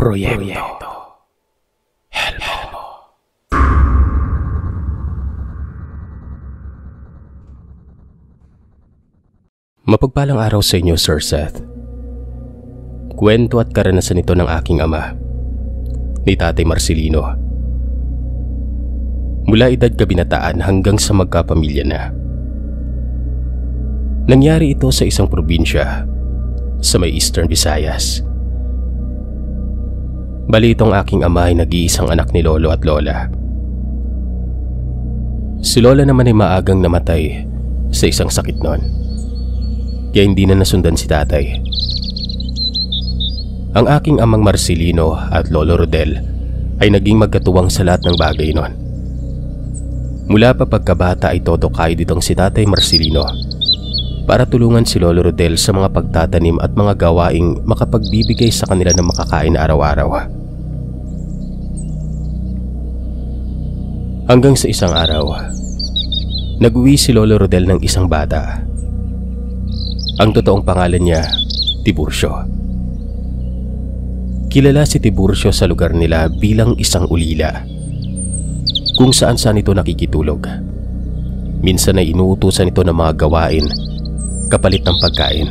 Proyekto Helmo. Mapagpalang araw sa inyo, Sir Seth. Kwento at karanasan ito ng aking ama, ni Tatay Marcelino. Mula edad kabinataan hanggang sa magkapamilya na. Nangyari ito sa isang probinsya sa may Eastern Visayas. Bali itong aking ama ay nag-iisang anak ni Lolo at Lola. Si Lola naman ay maagang namatay sa isang sakit noon, kaya hindi na nasundan si tatay. Ang aking amang Marcelino at Lolo Rodel ay naging magkatuwang sa lahat ng bagay noon. Mula pa pagkabata ay todo kayo ditong si Tatay Marcelino para tulungan si Lolo Rodel sa mga pagtatanim at mga gawaing makapagbibigay sa kanila ng makakain araw-araw. Hanggang sa isang araw, nag-uwi si Lolo Rodel ng isang bata. Ang totoong pangalan niya, Tiburcio. Kilala si Tiburcio sa lugar nila bilang isang ulila, kung saan-saan ito nakikitulog. Minsan ay inuutusan ito ng mga gawain kapalit ng pagkain.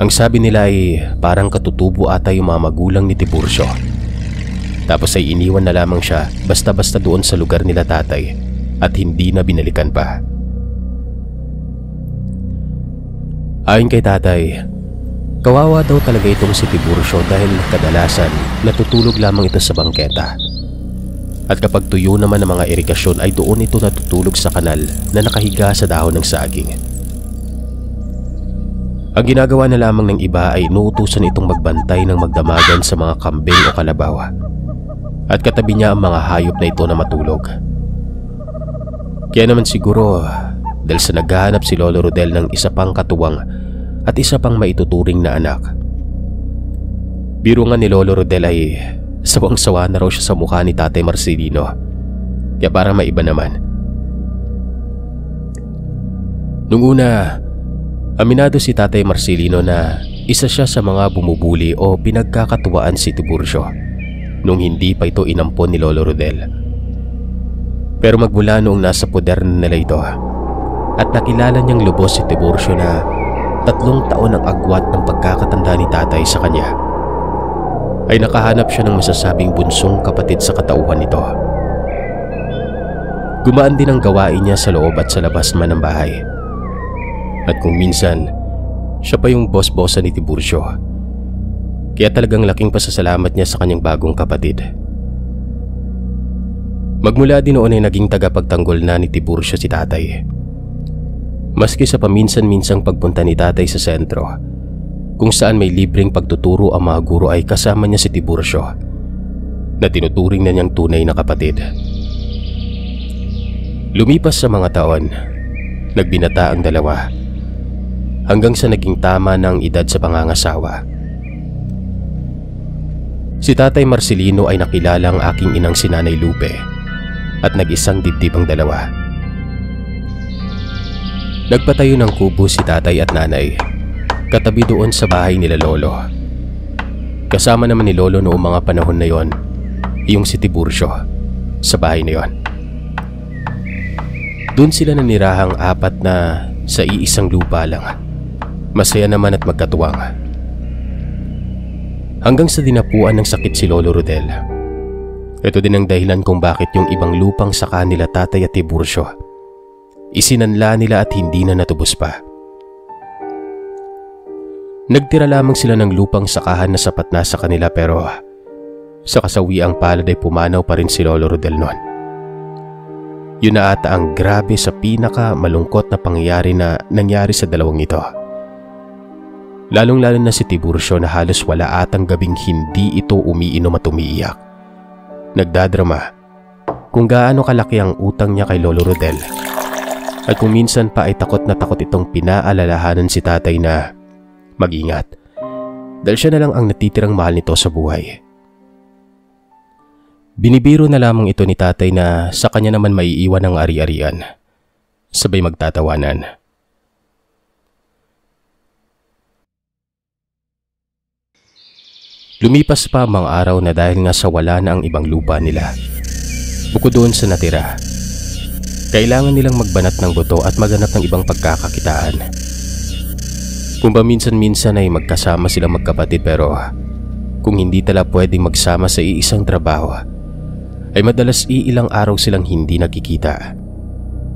Ang sabi nila ay parang katutubo ata yung mga magulang ni Tiburcio. Tapos ay iniwan na lamang siya basta-basta doon sa lugar nila tatay at hindi na binalikan pa. Ayon kay tatay, kawawa daw talaga itong si Tiburcio dahil kadalasan natutulog lamang ito sa bangketa. At kapag tuyo naman ang mga irigasyon ay doon ito natutulog sa kanal na nakahiga sa dahon ng saging. Ang ginagawa na lamang ng iba ay inuutusan itong magbantay ng magdamagan sa mga kambing o kalabaw. At katabi niya ang mga hayop na ito na matulog. Kaya naman siguro dahil sa naghahanap si Lolo Rodel ng isa pang katuwang at isa pang maituturing na anak. Biro nga ni Lolo Rodel ay sawang-sawa na raw siya sa mukha ni Tatay Marcelino. Kaya parang maiba naman. Nung una, aminado si Tatay Marcelino na isa siya sa mga bumubuli o pinagkakatuwaan si Tiburcio nung hindi pa ito inampon ni Lolo Rodel. Pero magmula noong nasa poder na nila ito at nakilala niyang lubos si Tiburcio na 3 taon ang agwat ng pagkakatanda ni tatay sa kanya, ay nakahanap siya ng masasabing bunsong kapatid sa katauhan nito. Gumaan din ang gawain niya sa loob at sa labas man ng bahay. At kung minsan, siya pa yung boss-bossan ni Tiburcio. Kaya talagang laking pasasalamat niya sa kanyang bagong kapatid. Magmula din noon ay naging tagapagtanggol na ni Tiburcio si tatay. Maski sa paminsan-minsang pagpunta ni tatay sa sentro, kung saan may libreng pagtuturo ang mga guro, ay kasama niya si Tiburcio na tinuturing na niyang tunay na kapatid. Lumipas sa mga taon, nagbinata ang dalawa hanggang sa naging tama na ang edad sa pangangasawa. Si Tatay Marcelino ay nakilala ang aking inang si Nanay Lupe at nag-isang dibdib ang dalawa. Nagpatayo ng kubo si tatay at nanay katabi doon sa bahay nila Lolo. Kasama naman ni Lolo noong mga panahon na yon yung si Tiburcio sa bahay na yon. Doon sila nanirahang 4 na sa iisang lupa lang. Masaya naman at magkatuwang. Hanggang sa dinapuan ng sakit si Lolo Rodel. Ito din ang dahilan kung bakit yung ibang lupang sa kanila tatay at Tiburcio isinanla nila at hindi na natubos pa. Nagtira lamang sila ng lupang sakahan na sapat na sa kanila, pero sa kasawiang palad ay pumanaw pa rin si Lolo Rodel noon. Yun na ata ang grabe sa pinaka malungkot na pangyayari na nangyari sa dalawang ito. Lalong-lalo na si Tiburcio na halos wala atang gabing hindi ito umiinom at umiiyak. Nagdadrama kung gaano kalaki ang utang niya kay Lolo Rodel. At kung minsan pa ay takot na takot itong pinaalalahanan si tatay na mag-ingat dahil siya na lang ang natitirang mahal nito sa buhay. Binibiro na lamang ito ni tatay na sa kanya naman maiiwan ang ari-arian. Sabay magtatawanan. Lumipas pa ang mga araw na dahil nga sa wala na ang ibang lupa nila. Bukod doon sa natira, kailangan nilang magbanat ng buto at maghanap ng ibang pagkakakitaan. Kung ba minsan-minsan ay magkasama silang magkapatid, pero kung hindi tala pwedeng magsama sa iisang trabaho, ay madalas iilang araw silang hindi nagkikita.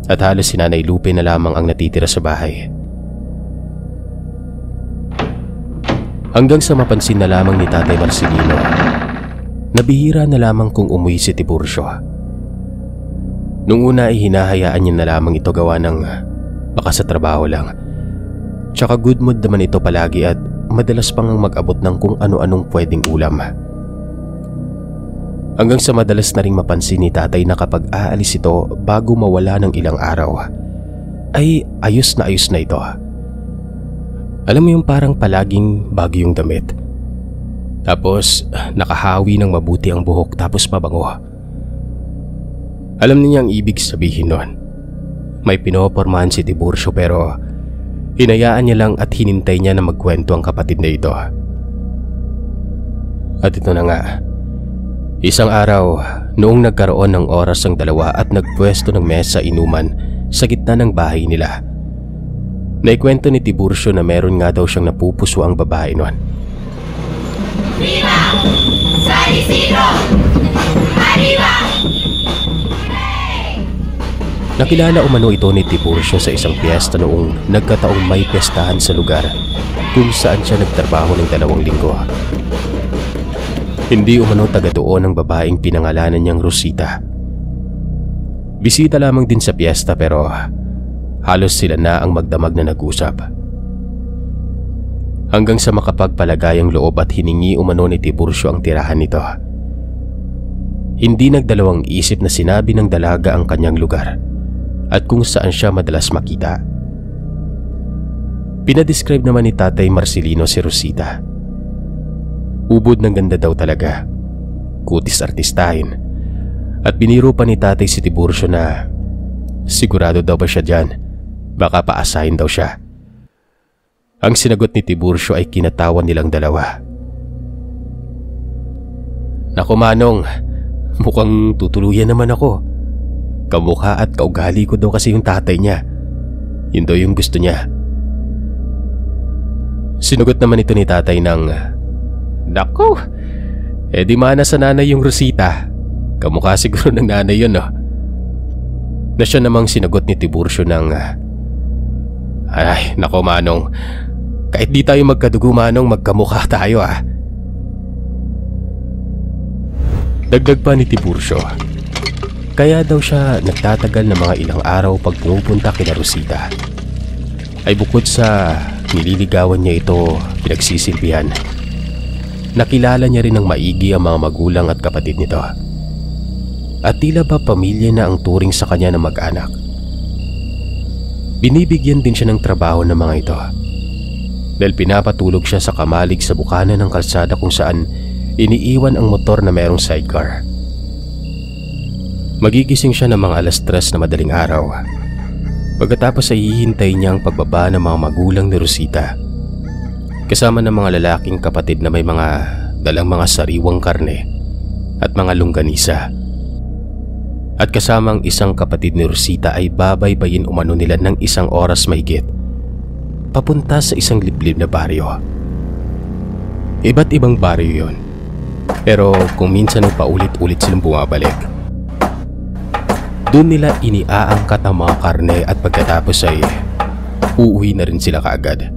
At halos si Nanay Lupe na lamang ang natitira sa bahay. Hanggang sa mapansin na lamang ni Tatay Marcelino na bihira na lamang kung umuwi si Tiburcio. Nung una ay hinahayaan niya na lamang ito gawa ng baka sa trabaho lang. Tsaka good mood naman ito palagi at madalas pang mag-abot ng kung ano-anong pwedeng ulam. Hanggang sa madalas na ring mapansin ni Tatay na kapag aalis ito bago mawala ng ilang araw, ay ayos na ito. Alam mo yung parang palaging bago yung damit. Tapos nakahawi ng mabuti ang buhok tapos mabango. Alam niya ang ibig sabihin nun. May pinopormahan si Tiburcio pero hinayaan niya lang at hinintay niya na magkwento ang kapatid na ito. At ito na nga. Isang araw, noong nagkaroon ng oras ang dalawa at nagpwesto ng mesa inuman sa gitna ng bahay nila, naikwento ni Tiburcio na meron nga daw siyang napupuso ang babae nun. Viva! San Isidro! Arriba! Nakilala umano ito ni Tiburcio sa isang piyesta noong nagkataong may piyestahan sa lugar kung saan siya nagtrabaho ng 2 linggo. Hindi umano taga doon ang babaeng pinangalanan niyang Rosita. Bisita lamang din sa piyesta pero halos sila na ang magdamag na nag-usap. Hanggang sa makapagpalagayang loob at hiningi umano ni Tiburcio ang tirahan nito. Hindi nagdalawang isip na sinabi ng dalaga ang kanyang lugar at kung saan siya madalas makita. Pinadescribe naman ni Tatay Marcelino si Rosita. Ubod ng ganda daw talaga, kutis artistahin, at biniro pa ni Tatay si Tiburcio na sigurado daw ba siya dyan, baka paasahin daw siya. Ang sinagot ni Tiburcio ay kinatawan nilang dalawa. Naku Manong, mukhang tutuluyan naman ako. Kamukha at kaugali ko daw kasi yung tatay niya. Yun daw yung gusto niya. Sinugot naman ito ni Tatay ng, Naku, di mana sa nanay yung Rosita. Kamukha siguro ng nanay yun, no? Na siya namang sinagot ni Tiburcio ng, Ay, nako Manong, kahit di tayo magkadugo Manong, magkamukha tayo ah. Dagdag pa ni Tiburcio, kaya daw siya nagtatagal ng mga ilang araw pag pumupunta kina Rosita. Ay bukod sa nililigawan niya ito pinagsisilbihan, nakilala niya rin ng maigi ang mga magulang at kapatid nito. At tila ba pamilya na ang turing sa kanya ng mag-anak. Binibigyan din siya ng trabaho ng mga ito dahil pinapatulog siya sa kamalig sa bukana ng kalsada kung saan iniiwan ang motor na mayroong sidecar. Magigising siya ng mga 3:00 na madaling araw. Pagkatapos ay hihintay niya ang pagbaba ng mga magulang ni Rosita, kasama ng mga lalaking kapatid na may mga dalang mga sariwang karne at mga longganisa. At kasama ang isang kapatid ni Rosita ay babaybayin umano nila ng 1 oras mahigit papunta sa isang liblib na baryo. Iba't ibang baryo yon, pero kung minsan ay paulit-ulit silang bumabalik. Doon nila iniaangkat ang mga karne at pagkatapos ay uuwi na rin sila kaagad.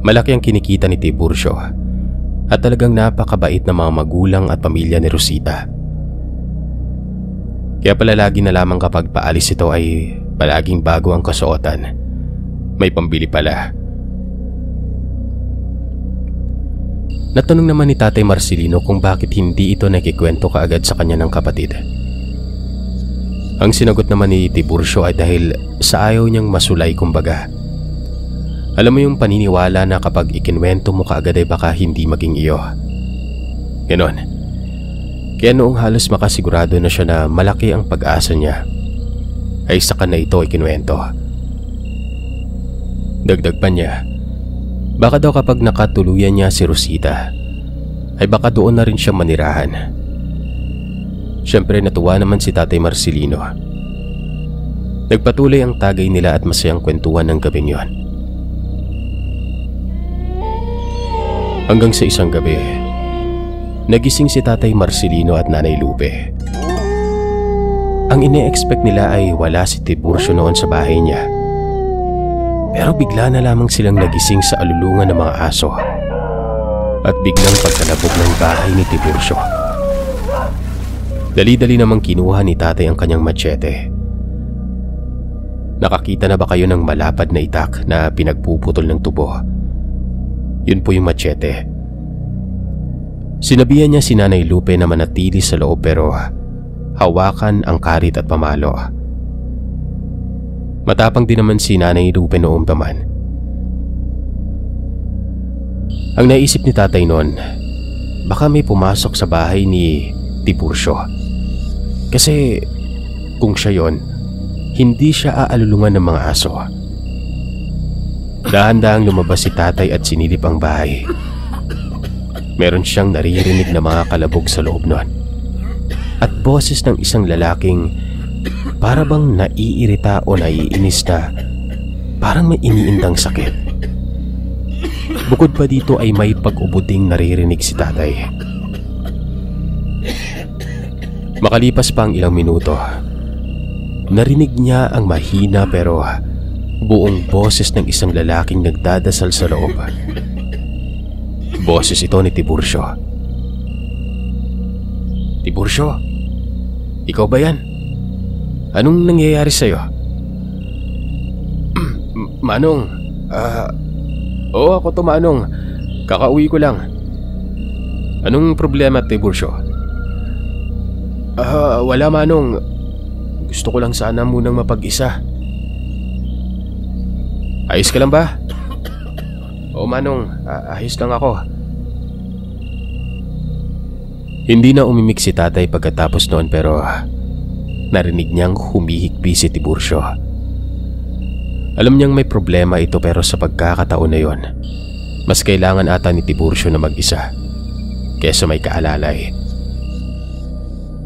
Malaki ang kinikita ni Tiburcio at talagang napakabait na mga magulang at pamilya ni Rosita. Kaya pala lagi na lamang kapag paalis ito ay palaging bago ang kasuotan. May pambili pala. Natanong naman ni Tatay Marcelino kung bakit hindi ito nakikwento kaagad sa kanya ng kapatid. Ang sinagot naman ni Tiburcio ay dahil sa ayaw niyang masulay kumbaga. Alam mo yung paniniwala na kapag ikinwento mo kaagad ay baka hindi maging iyo. Ganon. Kaya noong halos makasigurado na siya na malaki ang pag-asa niya, ay saka na ito ikinwento. Dagdag pa niya, Baka daw kapag nakatuluyan niya si Rosita, ay baka doon na rin siya manirahan. Siyempre natuwa naman si Tatay Marcelino. Nagpatuloy ang tagay nila at masayang kwentuhan ng gabing yon. Hanggang sa isang gabi, nagising si Tatay Marcelino at Nanay Lupe. Ang ine-expect nila ay wala si Tiburcio noon sa bahay niya. Pero bigla na lamang silang nagising sa alulungan ng mga aso at biglang pagkalabog ng bahay ni Tiburcio. Dali-dali namang kinuha ni Tatay ang kanyang machete. Nakakita na ba kayo ng malapad na itak na pinagpuputol ng tubo? Yun po yung machete. Sinabihan niya si Nanay Lupe na manatili sa loob pero hawakan ang karit at pamalo. Matapang din naman si Nanay Lupe noong paman. Ang naisip ni Tatay noon, baka may pumasok sa bahay ni Tiburcio. Kasi kung siya yon, hindi siya aalulungan ng mga aso. Dahan-dahang lumabas si Tatay at sinilip ang bahay. Meron siyang naririnig na mga kalabog sa loob nun. At boses ng isang lalaking para bang naiirita o naiinis na parang may iniindang sakit. Bukod pa dito ay may pag-ubuding naririnig si Tatay. Makalipas pa ang ilang minuto, narinig niya ang mahina pero buong boses ng isang lalaking nagdadasal sa loob. Boses ito ni Tiburcio. Tiburcio, ikaw ba yan? Anong nangyayari sa'yo? Manong, oo ako to Manong. Kakauwi ko lang. Anong problema, Tiburcio? Wala Manong. Gusto ko lang sana munang mapag-isa. Ayos ka lang ba? Oo Manong, ayos lang ako. Hindi na umimik si Tatay pagkatapos noon pero narinig niyang humihikbi si Tiburcio. Alam niyang may problema ito pero sa pagkakataon na yon, mas kailangan ata ni Tiburcio na mag-isa kesa may kaalalay.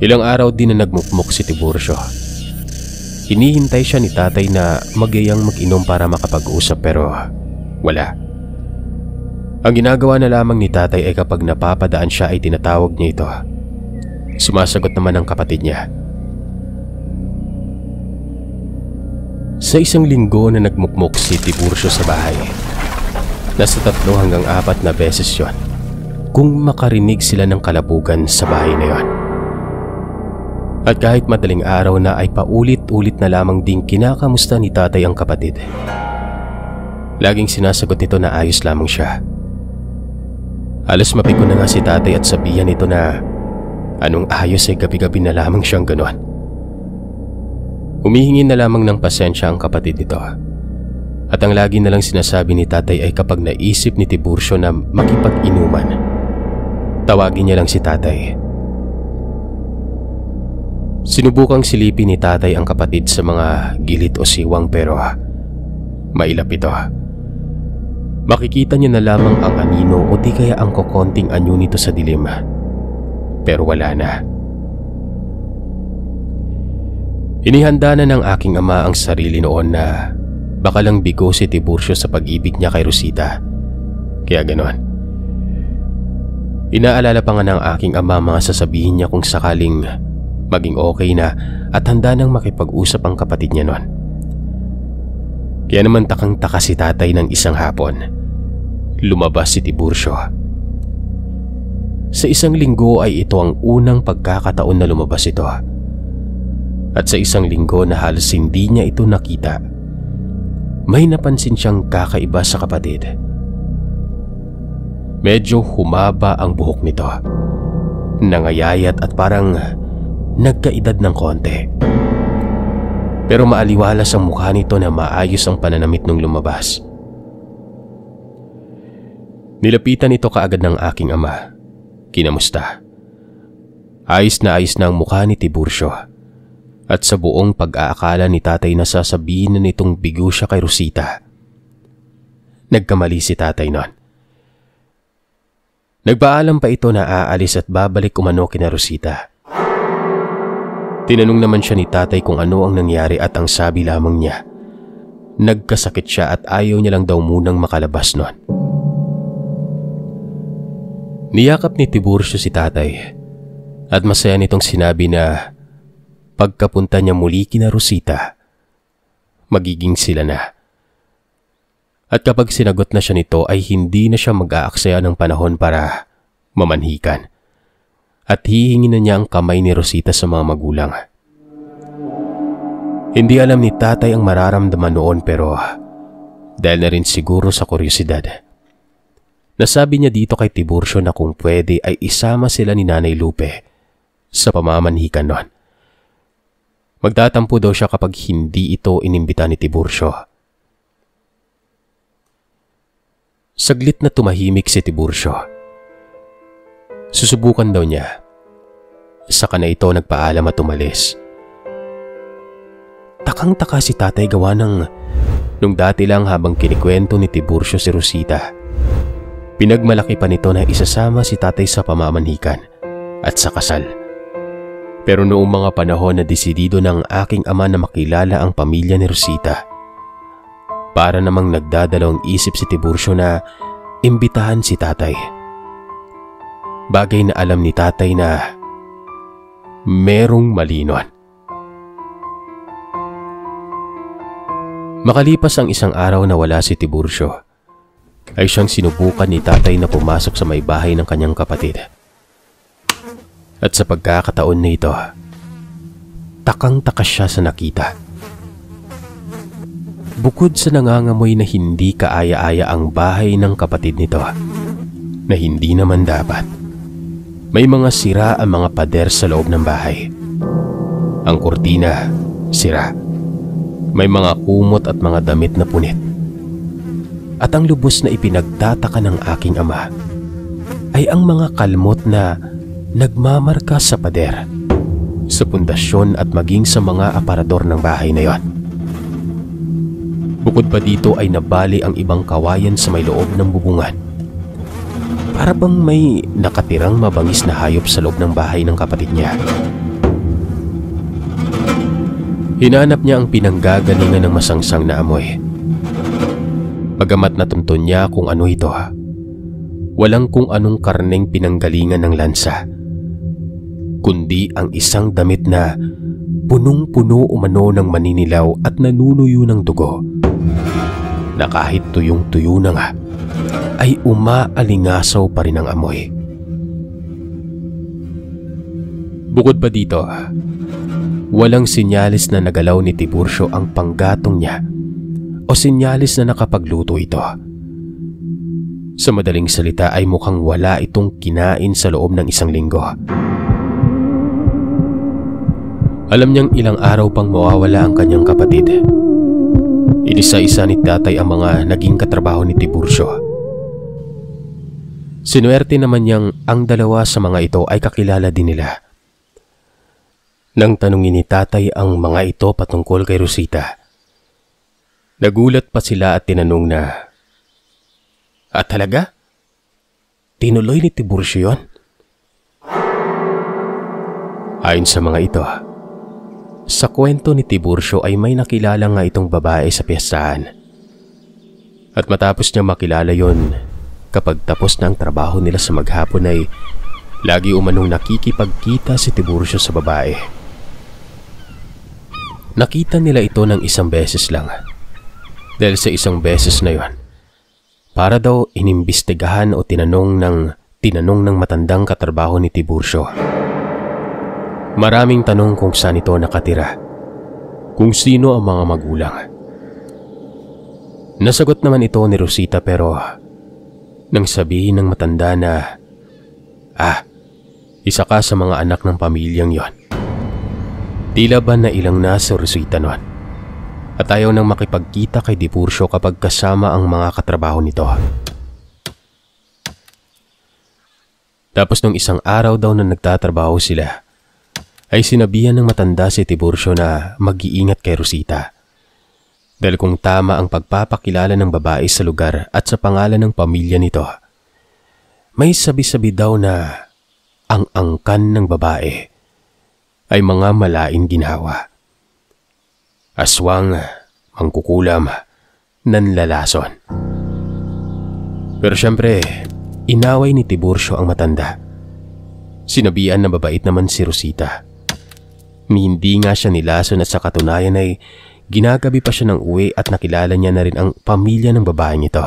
Ilang araw din na nagmukmuk si Tiburcio. Hinihintay siya ni Tatay na magyayang mag-inom para makapag-usap pero wala. Ang ginagawa na lamang ni Tatay ay kapag napapadaan siya ay tinatawag niya ito. Sumasagot naman ang kapatid niya. Sa isang linggo na nagmukmuk si Tiburcio sa bahay, nasa 3 hanggang 4 na beses yon kung makarinig sila ng kalabugan sa bahay na yon. At kahit madaling araw na ay paulit-ulit na lamang ding kinakamusta ni Tatay ang kapatid. Laging sinasagot nito na ayos lamang siya. Halos mapikon na nga si Tatay at sabihan nito na anong ayos ay gabi-gabi na lamang siyang ganon. Humihingi na lamang ng pasensya ang kapatid nito. At ang lagi na lang sinasabi ni Tatay ay kapag naisip ni Tiburcio na makipag-inuman, tawagin niya lang si Tatay. Sinubukang silipin ni Tatay ang kapatid sa mga gilit o siwang pero mailap ito. Makikita niya na lamang ang anino o di kaya ang kokonting anyo nito sa dilim. Pero wala na. Inihanda na ng aking ama ang sarili noon na baka lang bigo si Tiburcio sa pag-ibig niya kay Rosita. Kaya ganon. Inaalala pa nga ng aking ama mga sasabihin niya kung sakaling maging okay na at handa nang makipag-usap ang kapatid niya noon. Kaya naman takang-taka si Tatay ng isang hapon. Lumabas si Tiburcio. Sa isang linggo ay ito ang unang pagkakataon na lumabas ito. At sa isang linggo na halos hindi niya ito nakita, may napansin siyang kakaiba sa kapatid. Medyo humaba ang buhok nito. Nangayayat at parang nagkaedad ng konti. Pero maaliwalas ang mukha nito na maayos ang pananamit nung lumabas. Nilapitan ito kaagad ng aking ama. Kinamusta. Ayos na ang mukha ni Tiburcio. At sa buong pag-aakala ni Tatay na sasabihin na nitong bigo siya kay Rosita, Nagkamali si tatay noon. Nagpaalam pa ito na aalis at babalik umano kina Rosita. Tinanong naman siya ni tatay kung ano ang nangyari at ang sabi lamang niya, nagkasakit siya at ayaw niya lang daw munang makalabas noon. Niyakap ni Tiburcio si tatay at masaya nitong sinabi na pagkapunta niya muli kina Rosita, magiging sila na. At kapag sinagot na siya nito ay hindi na siya mag-aaksaya ng panahon para mamanhikan. At hihingi na niya ang kamay ni Rosita sa mga magulang. Hindi alam ni tatay ang mararamdaman noon pero dahil na rin siguro sa kuryosidad, nasabi niya dito kay Tiburcio na kung pwede ay isama sila ni Nanay Lupe sa pamamanhikan noon. Magtatampo daw siya kapag hindi ito inimbita ni Tiburcio. Saglit na tumahimik si Tiburcio. Susubukan daw niya. Saka na ito nagpaalam at umalis. Takang-taka si tatay gawa nung dati lang habang kinikwento ni Tiburcio si Rosita. Pinagmalaki pa nito na isasama si tatay sa pamamanhikan at sa kasal. Pero noong mga panahon na desidido ng aking ama na makilala ang pamilya ni Rosita, para namang nagdadalawang isip si Tiburcio na imbitahan si tatay. Bagay na alam ni tatay na merong mali nun. Makalipas ang isang araw na wala si Tiburcio, ay siyang sinubukan ni tatay na pumasok sa may bahay ng kanyang kapatid. At sa pagkakataon na ito, takang-taka siya sa nakita. Bukod sa nangangamoy na hindi kaaya-aya ang bahay ng kapatid nito, na hindi naman dapat, may mga sira ang mga pader sa loob ng bahay. Ang kurtina, sira. May mga kumot at mga damit na punit. At ang lubos na ipinagtataka ng aking ama ay ang mga kalmot na nagmamarka sa pader, sa pundasyon at maging sa mga aparador ng bahay na yon. Bukod pa dito ay nabali ang ibang kawayan sa may loob ng bubungan. Para bang may nakatirang mabangis na hayop sa loob ng bahay ng kapatid niya. Hinanap niya ang pinanggagalingan ng masangsang na amoy. Bagamat natuntun niya kung ano ito, walang kung anong karneng pinanggalingan ng lansa, kundi ang isang damit na punong-puno umano ng maninilaw at nanunuyo ng dugo, na kahit tuyong-tuyo na nga, ay umaalingasaw pa rin ang amoy. Bukod pa dito, walang sinyalis na nagalaw ni Tiburcio ang panggatong niya o sinyalis na nakapagluto ito. Sa madaling salita ay mukhang wala itong kinain sa loob ng isang linggo. Alam niyang ilang araw pang mawawala ang kanyang kapatid. Inisa-isa ni tatay ang mga naging katrabaho ni Tiburcio. Sinuwerte naman niyang ang dalawa sa mga ito ay kakilala din nila. Nang tanungin ni tatay ang mga ito patungkol kay Rosita, nagulat pa sila at tinanong na, "At talaga? Tinuloy ni Tiburcio yun?" Ayon sa mga ito, sa kwento ni Tiburcio ay may nakilala nga itong babae sa piyestahan. At matapos niya makilala yon, kapag tapos na ang trabaho nila sa maghapon ay lagi umanong nakikipagkita si Tiburcio sa babae. Nakita nila ito ng isang beses lang. Dahil sa isang beses na yon, para daw inimbestigahan o tinanong ng matandang katrabaho ni Tiburcio. Maraming tanong kung saan ito nakatira, kung sino ang mga magulang. Nasagot naman ito ni Rosita pero nang sabihin ng matanda na, isa ka sa mga anak ng pamilyang yon. Tila ba na ilang na si Rosita noon at ayaw nang makipagkita kay Tiburcio kapag kasama ang mga katrabaho nito. Tapos nung isang araw daw na nagtatrabaho sila, ay sinabihan ng matanda si Tiburcio na mag-iingat kay Rosita. Dahil kung tama ang pagpapakilala ng babae sa lugar at sa pangalan ng pamilya nito, may sabi-sabi daw na ang angkan ng babae ay mga malaing ginhawa. Aswang, mangkukulam, nanlalason. Pero syempre, inaway ni Tiburcio ang matanda. Sinabihan na mabait naman si Rosita. Hindi nga siya nilason at sa katunayan ay ginagabi pa siya ng uwi at nakilala niya na rin ang pamilya ng babaeng ito.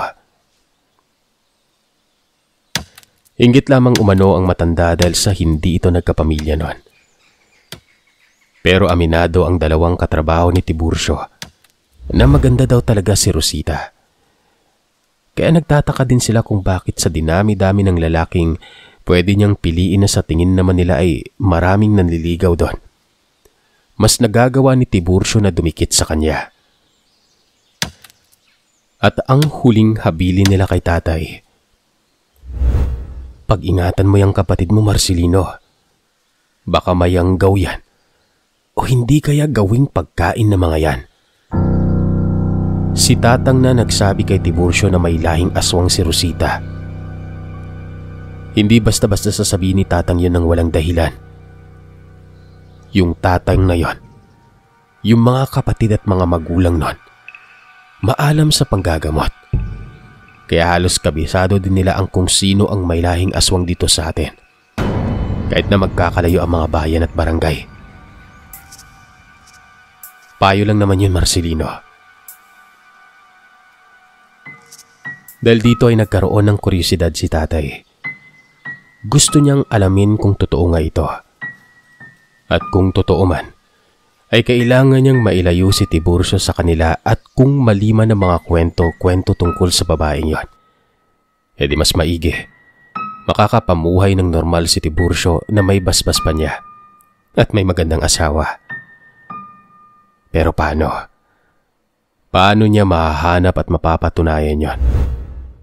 Inggit lamang umano ang matanda dahil sa hindi ito nagkapamilya noon. Pero aminado ang dalawang katrabaho ni Tiburcio na maganda daw talaga si Rosita. Kaya nagtataka din sila kung bakit sa dinami-dami ng lalaking pwede niyang piliin na sa tingin naman nila ay maraming nanliligaw doon. Mas nagagawa ni Tiburcio na dumikit sa kanya. At ang huling habilin nila kay tatay, pag-ingatan mo yung kapatid mo, Marcelino. Baka mayanggaw yan. O hindi kaya gawing pagkain ng mga yan. Si tatang na nagsabi kay Tiburcio na may lahing aswang si Rosita. Hindi basta-basta sasabihin ni tatang yun ng walang dahilan. Yung tatang na yon, yung mga kapatid at mga magulang nun, maalam sa panggagamot. Kaya halos kabisado din nila ang kung sino ang may lahing aswang dito sa atin. Kahit na magkakalayo ang mga bayan at barangay. Payo lang naman yun, Marcelino. Dahil dito ay nagkaroon ng kuryosidad si tatay. Gusto niyang alamin kung totoo nga ito. At kung totoo man, ay kailangan niyang mailayo si Tiburcio sa kanila at kung maliman ng mga kwento tungkol sa babaeng yon. E di mas maigi, makakapamuhay ng normal si Tiburcio na may basbas pa niya at may magandang asawa. Pero paano? Paano niya mahahanap at mapapatunayan yon?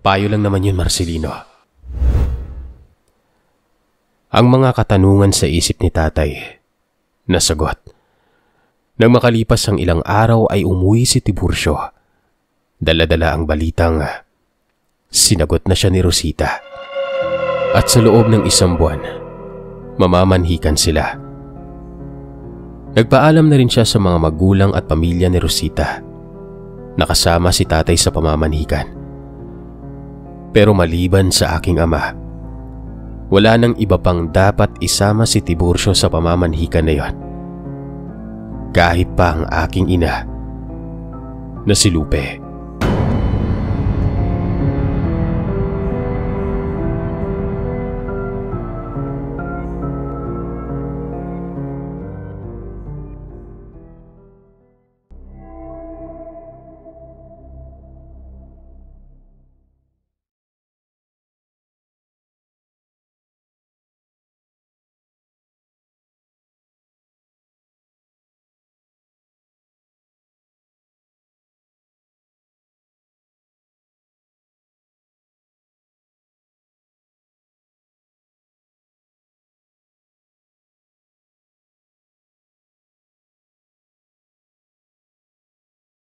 Payo lang naman yun, Marcelino. Ang mga katanungan sa isip ni tatay, nasagot. Nang makalipas ang ilang araw ay umuwi si Tiburcio. Dala-dala ang balitang sinagot na siya ni Rosita. At sa loob ng 1 buwan, mamamanhikan sila. Nagpaalam na rin siya sa mga magulang at pamilya ni Rosita. Nakasama si tatay sa pamamanhikan. Pero maliban sa aking ama, wala nang iba pang dapat isama si Tiburcio sa pamamanhikan na yon. Kahit pa ang aking ina na si Lupe.